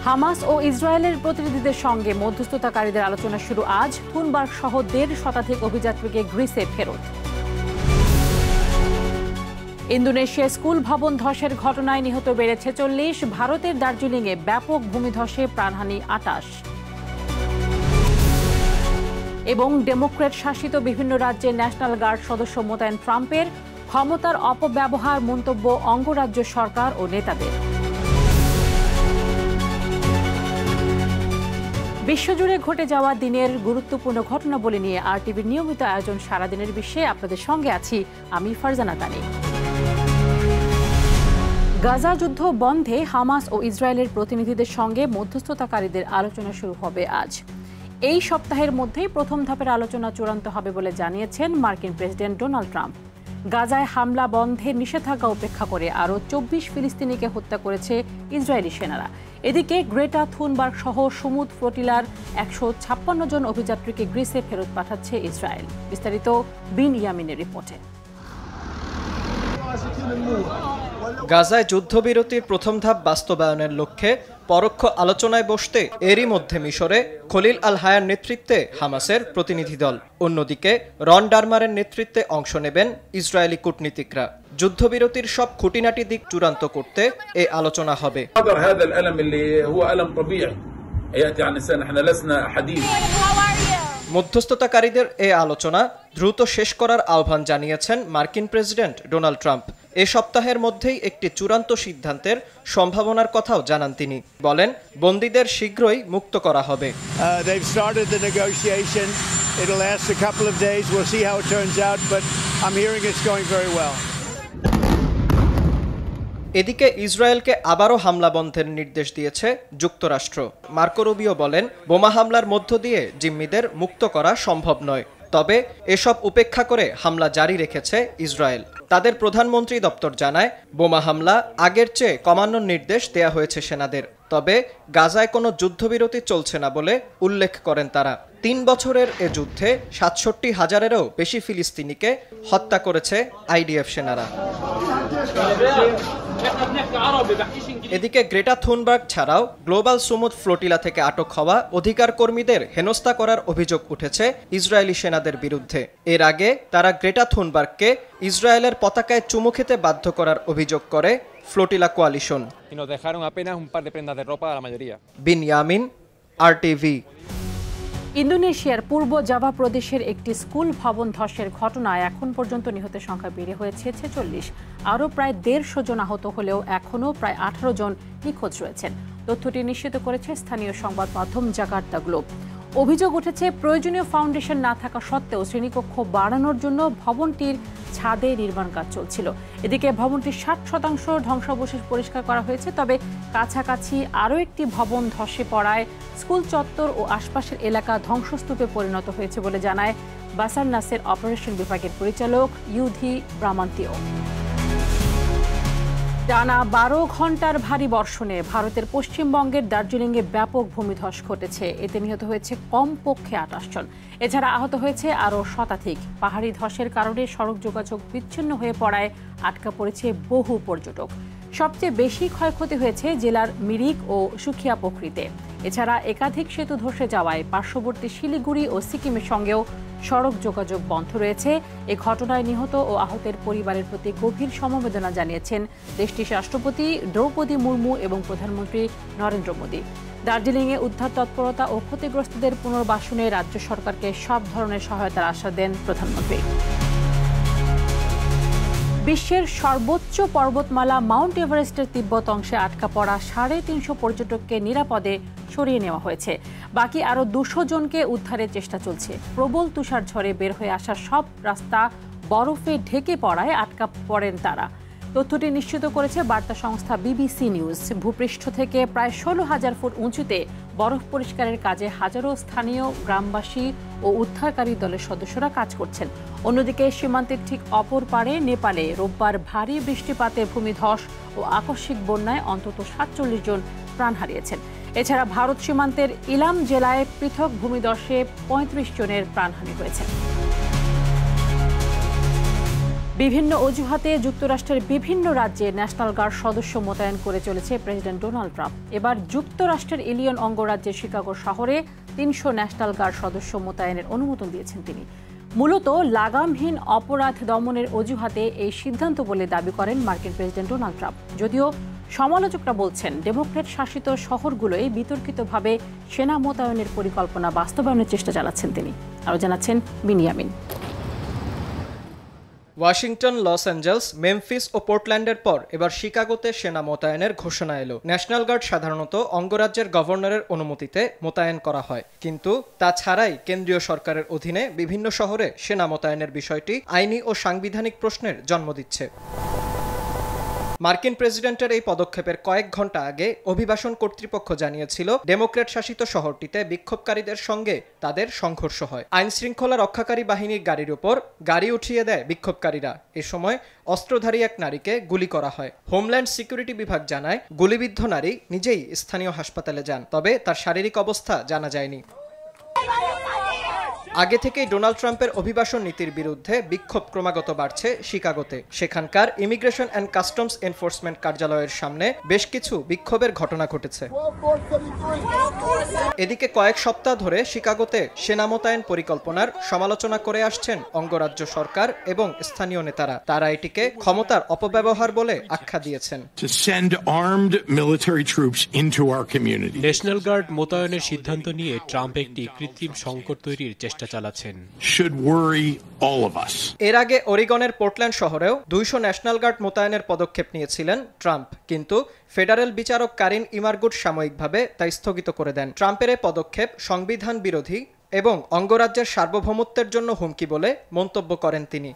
Hamas ও ইসরায়েলের প্রতিনিধিদের সঙ্গে মধ্যস্থতাকারীদের আলোচনা শুরু আজ। থুনবার্গ সহ ১.৫ শতাধিক অভিযাত্রীকে গ্রিসে ফেরত। ইন্দোনেশিয়ায় স্কুল ভবন ধসের ঘটনায় নিহত বেড়েছে ৪০। ভারতের দার্জিলিংয়ে ব্যাপক ভূমিধসে প্রাণহানি ২৮। এবং ডেমোক্র্যাট শাসিত বিভিন্ন রাজ্যে ন্যাশনাল গার্ড সদস্য মোতায়েন ট্রাম্পের। ক্ষমতার অপব্যবহার মন্তব্য অঙ্গরাজ্য সরকার ও নেতাদের। বিশ্বজুড়ে ঘটে যাওয়া দিনের গুরুত্বপূর্ণ ঘটনাবলী নিয়ে আরটিভির নিয়মিত আয়োজন সারাদিনের বিশ্বে আপনাদের সঙ্গে আছি আমি ফারজানা তানি। গাজা যুদ্ধ বন্ধে হামাস ও ইসরায়েলের প্রতিনিধিদের সঙ্গে মধ্যস্থতাকারীদের আলোচনা শুরু হবে আজ। এই সপ্তাহের মধ্যেই প্রথম ধাপের আলোচনা চূড়ান্ত হবে বলে জানিয়েছেন মার্কিন প্রেসিডেন্ট ডোনাল্ড ট্রাম্প। গাজায় হামলা বন্ধের নিষেধাজ্ঞা উপেক্ষা করে আরও ২৪ ফিলিস্তিনিকে হত্যা করেছে ইসরায়েলি সেনারা। এদিকে গ্রেটা থুনবার্গ সহ সমুদ্র ফ্লোটিলার ১৫৬ জন অভিযাত্রীকে গ্রিসে ফেরত পাঠাচ্ছে ইসরায়েল। বিস্তারিত বিন ইয়ামিনের রিপোর্টে। গাজায় যুদ্ধবিরতির প্রথম ধাপ বাস্তবায়নের লক্ষ্যে পরোক্ষ আলোচনায় বসতে এরই মধ্যে মিশরে খলিল আল হায়ার নেতৃত্বে হামাসের প্রতিনিধি দল। অন্যদিকে রন ডারমারের নেতৃত্বে অংশ নেবেন ইসরায়েলি কূটনীতিকরা। যুদ্ধবিরতির সব খুঁটিনাটি দিক চূড়ান্ত করতে এ আলোচনা হবে। মধ্যস্থতাকারীদের এ আলোচনা দ্রুত শেষ করার আহ্বান জানিয়েছেন মার্কিন প্রেসিডেন্ট ডোনাল্ড ট্রাম্প। এ সপ্তাহের মধ্যেই একটি চূড়ান্ত সিদ্ধান্তের সম্ভাবনার কথাও জানান তিনি। বলেন, বন্দীদের শীঘ্রই মুক্ত করা হবে। এদিকে ইসরায়েলকে আবারও হামলা বন্ধের নির্দেশ দিয়েছে যুক্তরাষ্ট্র। মার্কো রুবিও বলেন, বোমা হামলার মধ্য দিয়ে জিম্মিদের মুক্ত করা সম্ভব নয়। তবে এসব উপেক্ষা করে হামলা জারি রেখেছে ইসরায়েল। তাদের প্রধানমন্ত্রী দপ্তর জানায়, বোমা হামলা আগের চেয়ে কমানোর নির্দেশ দেয়া হয়েছে সেনাদের। তবে গাজায় কোনো যুদ্ধবিরতি চলছে না বলে উল্লেখ করেন তারা। ৩ বছরের এ যুদ্ধে ৬৭,০০০-এরও বেশি ফিলিস্তিনিকে হত্যা করেছে আইডিএফ সেনারা। এদিকে গ্রেটা থুনবার্গ ছাড়াও গ্লোবাল সমুদ্র ফ্লোটিলা থেকে আটক হওয়া অধিকার কর্মীদের হেনস্থা করার অভিযোগ উঠেছে ইসরায়েলি সেনাদের বিরুদ্ধে। এর আগে তারা গ্রেটা থুনবার্গকে ইসরায়েলের পতাকায় চুমু খেতে বাধ্য করার অভিযোগ করে ফ্লোটিলা কোয়ালিশন। বিন ইয়ামিন, আরটিভি। ইন্দোনেশিয়ার পূর্ব জাভা প্রদেশের একটি স্কুল ভবন ধসের ঘটনায় এখন পর্যন্ত নিহতের সংখ্যা বেড়ে হয়েছে ৪৬। আরও প্রায় ১৫০ জন আহত হলেও এখনও প্রায় ১৮ জন নিখোঁজ রয়েছেন। তথ্যটি নিশ্চিত করেছে স্থানীয় সংবাদ মাধ্যম জাকার্তা গ্লোব। অভিযোগ উঠেছে, প্রয়োজনীয় ফাউন্ডেশন না থাকা সত্ত্বেও শ্রেণীকক্ষ বাড়ানোর জন্য ভবনটির ছাদে নির্মাণ কাজ চলছিল। এদিকে ভবনটির ৬০% ধ্বংসাবশেষ পরিষ্কার করা হয়েছে। তবে কাছাকাছি আরও একটি ভবন ধসে পড়ায় স্কুল চত্বর ও আশপাশের এলাকা ধ্বংসস্তূপে পরিণত হয়েছে বলে জানায় বাসারনাসের অপারেশন বিভাগের পরিচালক ইউধি ব্রামান্তিও। টানা ১২ ঘন্টার ভারী বর্ষণে ভারতের পশ্চিমবঙ্গের দার্জিলিংয়ে ব্যাপক ভূমিধস ঘটেছে। এতে নিহত হয়েছে কমপক্ষে ২৮ জন। এছাড়া আহত হয়েছে আরও শতাধিক। পাহাড়ি ধসের কারণে সড়ক যোগাযোগ বিচ্ছিন্ন হয়ে পড়ায় আটকা পড়েছে বহু পর্যটক। সবচেয়ে বেশি ক্ষয়ক্ষতি হয়েছে জেলার মিরিক ও সুখিয়াপোখরিতে। এছাড়া একাধিক সেতু ধসে যাওয়ায় পার্শ্ববর্তী শিলিগুড়ি ও সিকিমের সঙ্গেও সড়ক যোগাযোগ বন্ধ রয়েছে। এ ঘটনায় নিহত ও আহতের পরিবারের প্রতি গভীর সমবেদনা জানিয়েছেন দেশটির রাষ্ট্রপতি দ্রৌপদী মুর্মু এবং প্রধানমন্ত্রী নরেন্দ্র মোদী। দার্জিলিংয়ে উদ্ধার তৎপরতা ও ক্ষতিগ্রস্তদের পুনর্বাসনে রাজ্য সরকারকে সব ধরনের সহায়তার আশ্বাস দেন প্রধানমন্ত্রী। বিশ্বের সর্বোচ্চ পর্বতমালা মাউন্ট এভারেস্টের তিব্বত অংশে আটকা পড়া ৩৫০ পর্যটককে নিরাপদে সরিয়ে নেওয়া হয়েছে। বাকি আরও ২০০ জনকে উদ্ধারের চেষ্টা চলছে। প্রবল তুষারঝড়ে বের হয়ে আসা সব রাস্তা বরফে ঢেকে পড়ায় আটকা পড়েন তারা। তথ্যটি নিশ্চিত করেছে বার্তা সংস্থা বিবিসি নিউজ। ভূপৃষ্ঠ থেকে প্রায় ১৬,০০০ ফুট উঁচুতে বরফ পরিষ্কারের কাজে হাজারো স্থানীয় গ্রামবাসী ও উদ্ধারকারী দলের সদস্যরা কাজ করছেন। অন্যদিকে সীমান্তের ঠিক অপর পারে নেপালে রোববার ভারী বৃষ্টিপাতে ভূমিধস ও আকস্মিক বন্যায় অন্তত ৪৭ জন প্রাণ হারিয়েছেন। এছাড়া ভারত সীমান্তের ইলাম জেলায় পৃথক ভূমিধসে ৩৫ জনের প্রাণহানি হয়েছে। বিভিন্ন অজুহাতে যুক্তরাষ্ট্রের বিভিন্ন রাজ্যে ন্যাশনাল গার্ড সদস্য মোতায়েন করে চলেছে প্রেসিডেন্ট ডোনাল্ড ট্রাম্প। এবার যুক্তরাষ্ট্রের ইলিয়ন অঙ্গরাজ্যের শিকাগো শহরে ৩০০ ন্যাশনাল গার্ড সদস্য মোতায়েনের অনুমোদন দিয়েছেন তিনি। মূলত লাগামহীন অপরাধ দমনের অজুহাতে এই সিদ্ধান্ত বলে দাবি করেন মার্কিন প্রেসিডেন্ট ডোনাল্ড ট্রাম্প। যদিও সমালোচকরা বলছেন ডেমোক্র্যাট শাসিত শহরগুলোয় বিতর্কিতভাবে সেনা মোতায়েনের পরিকল্পনা বাস্তবায়নের চেষ্টা চালাচ্ছেন তিনি। আরও জানাচ্ছেন Biniyamin. Washington, Los Angeles, Memphis ও পোর্টল্যান্ডের পর এবার শিকাগোতে সেনা মোতায়েনের ঘোষণা এলো। ন্যাশনাল গার্ড সাধারণত অঙ্গরাজ্যের গভর্নরের অনুমতিতে মোতায়েন করা হয়, কিন্তু তা ছাড়াই কেন্দ্রীয় সরকারের অধীনে বিভিন্ন শহরে সেনা মোতায়েনের বিষয়টি আইনি ও সাংবিধানিক প্রশ্নের জন্ম দিচ্ছে। মার্কিন প্রেসিডেন্টের এই পদক্ষেপের কয়েক ঘন্টা আগে অভিবাসন কর্তৃপক্ষ জানিয়েছিল ডেমোক্র্যাট শাসিত শহরটিতে বিক্ষোভকারীদের সঙ্গে তাদের সংঘর্ষ হয়। আইন শৃঙ্খলা রক্ষাকারী বাহিনীর গাড়ির উপর গাড়ি উঠিয়ে দেয় বিক্ষোভকারীরা। এ সময় অস্ত্রধারী এক নারীকে গুলি করা হয়। হোমল্যান্ড সিকিউরিটি বিভাগ জানায় গুলিবিদ্ধ নারী নিজেই স্থানীয় হাসপাতালে যান, তবে তার শারীরিক অবস্থা জানা যায়নি। আগে থেকেই ডোনাল্ড ট্রাম্পের অভিবাসন নীতির বিরুদ্ধে বিক্ষোভ ক্রমাগত বাড়ছে শিকাগোতে। সেখানকার ইমিগ্রেশন অ্যান্ড কাস্টমস এনফোর্সমেন্ট কার্যালয়ের সামনে বেশ কিছু বিক্ষোভের ঘটনা ঘটেছে। এদিকে কয়েক সপ্তাহ ধরে শিকাগোতে সেনা মোতায়েন পরিকল্পনার সমালোচনা করে আসছেন অঙ্গরাজ্য সরকার এবং স্থানীয় নেতারা। তারা এটিকে ক্ষমতার অপব্যবহার বলে আখ্যা দিয়েছেন। ন্যাশনাল গার্ড মোতায়েনের সিদ্ধান্ত নিয়ে ট্রাম্প একটি কৃত্রিম সংকট তৈরির চেষ্টা চালাচ্ছেন। এর আগে ওরিগনের পোর্টল্যান্ড শহরেও ২০০ ন্যাশনাল গার্ড মোতায়েনের পদক্ষেপ নিয়েছিলেন ট্রাম্প, কিন্তু ফেডারেল বিচারক কারিন ইমারগুট সাময়িকভাবে তা স্থগিত করে দেন। ট্রাম্পের এই পদক্ষেপ সংবিধান বিরোধী এবং অঙ্গরাজ্যের সার্বভৌমত্বের জন্য হুমকি বলে মন্তব্য করেন তিনি।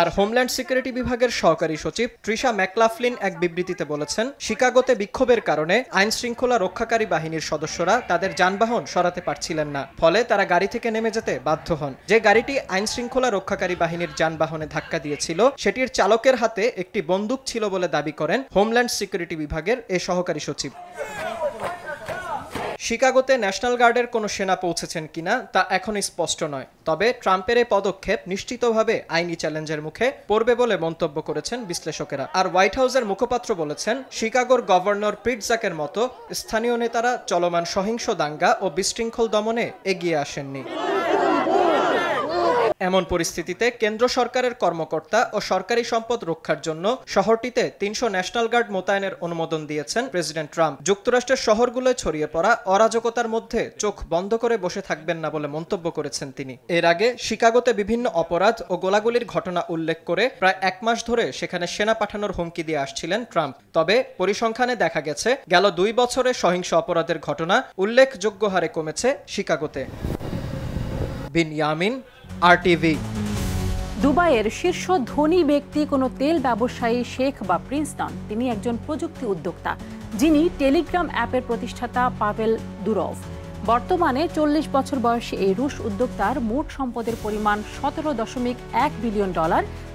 আর হোমল্যান্ড সিকিউরিটি বিভাগের সহকারী সচিব ট্রিশা ম্যাকলাফলিন এক বিবৃতিতে বলেছেন, শিকাগোতে বিক্ষোভের কারণে আইন শৃঙ্খলা রক্ষাকারী বাহিনীর সদস্যরা তাদের যানবাহন সরাতে পারছিলেন না, ফলে তারা গাড়ি থেকে নেমে যেতে বাধ্য হন। যে গাড়িটি আইন শৃঙ্খলা রক্ষাকারী বাহিনীর যানবাহনে ধাক্কা দিয়েছিল সেটির চালকের হাতে একটি বন্দুক ছিল বলে দাবি করেন হোমল্যান্ড সিকিউরিটি বিভাগের এই সহকারী সচিব। শিকাগোতে ন্যাশনাল গার্ডের কোনো সেনা পৌঁছেছেন কিনা তা এখনই স্পষ্ট নয়, তবে ট্রাম্পের এই পদক্ষেপ নিশ্চিতভাবে আইনি চ্যালেঞ্জের মুখে পড়বে বলে মন্তব্য করেছেন বিশ্লেষকেরা। আর হোয়াইট হাউসের মুখপাত্র বলেছেন, শিকাগোর গভর্নর পিটজাকের মতো স্থানীয় নেতারা চলমান সহিংস দাঙ্গা ও বিশৃঙ্খল দমনে এগিয়ে আসেননি। এমন পরিস্থিতিতে কেন্দ্র সরকারের কর্মকর্তা ও সরকারি সম্পদ রক্ষার জন্য শহরটিতে ৩০০ ন্যাশনাল গার্ড মোতায়েনের অনুমোদন দিয়েছেন প্রেসিডেন্ট ট্রাম্প। যুক্তরাষ্ট্রের শহরগুলোয় ছড়িয়ে পড়া অরাজকতার মধ্যে চোখ বন্ধ করে বসে থাকবেন না বলে মন্তব্য করেছেন তিনি। এর আগে শিকাগোতে বিভিন্ন অপরাধ ও গোলাগুলির ঘটনা উল্লেখ করে প্রায় ১ মাস ধরে সেখানে সেনা পাঠানোর হুমকি দিয়ে আসছিলেন ট্রাম্প। তবে পরিসংখ্যানে দেখা গেছে গেল ২ বছরে সহিংস অপরাধের ঘটনা উল্লেখযোগ্য হারে কমেছে শিকাগোতে। বিনিয়ামিন, RTV। দুবাইয়ের শীর্ষ ধনী ব্যক্তি কোনো তেল ব্যবসায়ী শেখ বা প্রিন্স নন। তিনি একজন প্রযুক্তি উদ্যোক্তা, যিনি টেলিগ্রাম অ্যাপের প্রতিষ্ঠাতা পাভেল দুরভ। বর্তমানে ৪০ বছর বয়সী এই রুশ উদ্যোক্তার মোট সম্পদের পরিমাণ $১৭.১ বিলিয়ন,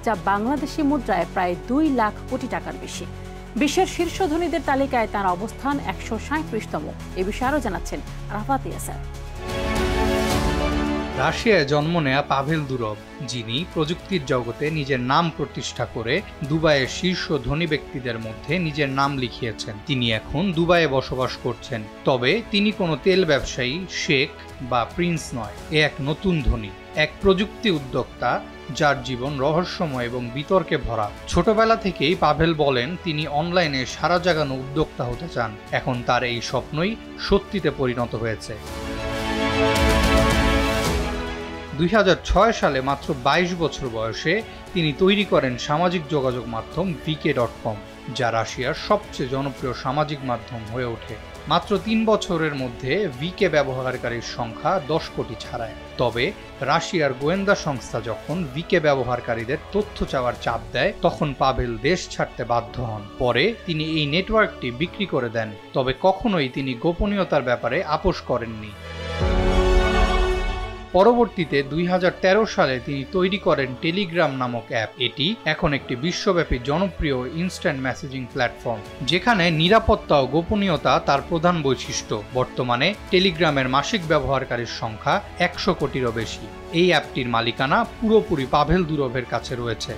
যা বাংলাদেশি মুদ্রায় প্রায় ২ লাখ কোটি টাকার বেশি। বিশ্বের শীর্ষ ধনীদের তালিকায় তার অবস্থান ১৩৭তম। এ বিষয়ে আরও জানাচ্ছেন রাফাত ইয়াসার। রাশিয়ায় জন্ম নেয়া পাভেল দুরভ, যিনি প্রযুক্তির জগতে নিজের নাম প্রতিষ্ঠা করে দুবাইয়ের শীর্ষ ধনী ব্যক্তিদের মধ্যে নিজের নাম লিখিয়েছেন। তিনি এখন দুবাইয়ে বসবাস করছেন। তবে তিনি কোনো তেল ব্যবসায়ী, শেখ বা প্রিন্স নয়। এ এক নতুন ধনী, এক প্রযুক্তি উদ্যোক্তা যার জীবন রহস্যময় এবং বিতর্কে ভরা। ছোটবেলা থেকেই পাভেল বলেন তিনি অনলাইনে সারা জাগানো উদ্যোক্তা হতে চান। এখন তার এই স্বপ্নই সত্যিতে পরিণত হয়েছে। ২০০৬ সালে মাত্র ২২ বছর বয়সে তিনি তৈরি করেন সামাজিক যোগাযোগ মাধ্যম VK.com, যা রাশিয়ার সবচেয়ে জনপ্রিয় সামাজিক মাধ্যম হয়ে ওঠে। মাত্র ৩ বছরের মধ্যে VK ব্যবহারকারীর সংখ্যা ১০ কোটি ছাড়ায়। তবে রাশিয়ার গোয়েন্দা সংস্থা যখন VK ব্যবহারকারীদের তথ্য চাওয়ার চাপ দেয়, তখন পাভেল দেশ ছাড়তে বাধ্য হন। পরে তিনি এই নেটওয়ার্কটি বিক্রি করে দেন, তবে কখনোই তিনি গোপনীয়তার ব্যাপারে আপোষ করেননি। পরবর্তীতে 2013 সালে তিনি তৈরি করেন টেলিগ্রাম নামক অ্যাপ। এটি এখন একটি বিশ্বব্যাপী জনপ্রিয় ইনস্ট্যান্ট মেসেজিং প্ল্যাটফর্ম, যেখানে নিরাপত্তা ও গোপনীয়তা তার প্রধান বৈশিষ্ট্য। বর্তমানে টেলিগ্রামের মাসিক ব্যবহারকারীর সংখ্যা 100 কোটিরও বেশি। এই অ্যাপটির মালিকানা পুরোপুরি পাভেল দুরভের কাছে রয়েছে।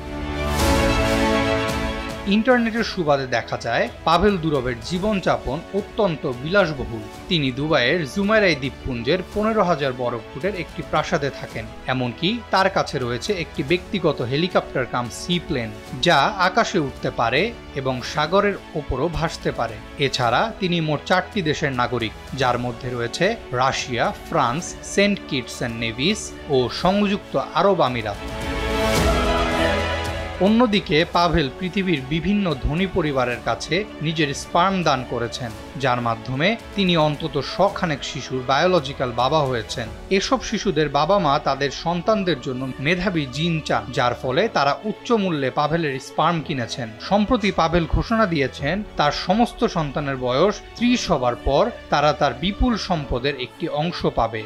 ইন্টারনেটের সুবাদে দেখা যায় পাভেল দুরভের জীবনযাপন অত্যন্ত বিলাসবহুল। তিনি দুবাইয়ের জুমাইরাই দ্বীপপুঞ্জের 15,000 বর্গ ফুটের একটি প্রাসাদে থাকেন। এমনকি তার কাছে রয়েছে একটি ব্যক্তিগত হেলিকপ্টার কাম সি প্লেন, যা আকাশে উঠতে পারে এবং সাগরের ওপরও ভাসতে পারে। এছাড়া তিনি মোট 4টি দেশের নাগরিক, যার মধ্যে রয়েছে Russia, France, Saint Kitts and Nevis ও সংযুক্ত আরব আমিরাত। অন্যদিকে পাভেল পৃথিবীর বিভিন্ন ধনী পরিবারের কাছে নিজের স্পার্ম দান করেছেন, যার মাধ্যমে তিনি অন্তত 100 খানেক শিশুর বায়োলজিক্যাল বাবা হয়েছেন। এসব শিশুদের বাবা মা তাদের সন্তানদের জন্য মেধাবী জিন চান, যার ফলে তারা উচ্চ মূল্যে পাভেলের স্পার্ম কিনেছেন। সম্প্রতি পাভেল ঘোষণা দিয়েছেন তার সমস্ত সন্তানের বয়স 30 হবার পর তারা তার বিপুল সম্পদের একটি অংশ পাবে।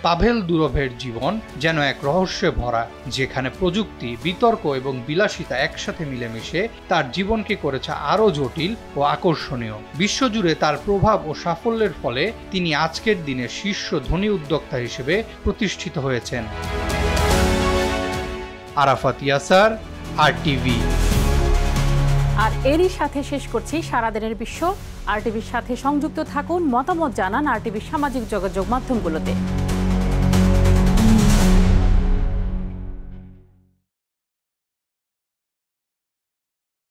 পাভেল দুরভের জীবন যেন এক রহস্যে ভরা, যেখানে প্রযুক্তি, বিতর্ক এবং বিলাসিতা একসাথে মিলেমিশে তার জীবনকে করেছে আরও জটিল ও আকর্ষণীয়। বিশ্বজুড়ে তার প্রভাব ও সাফল্যের ফলে তিনি আজকের দিনে শীর্ষ ধনী উদ্যোক্তা হিসেবে প্রতিষ্ঠিত হয়েছেন। আরাফাত ইয়াসার, RTV। আর এরই সাথে শেষ করছি সারাদিনের বিশ্ব। RTVর সাথে সংযুক্ত থাকুন, মতামত জানান RTVর সামাজিক যোগাযোগ মাধ্যমগুলোতে।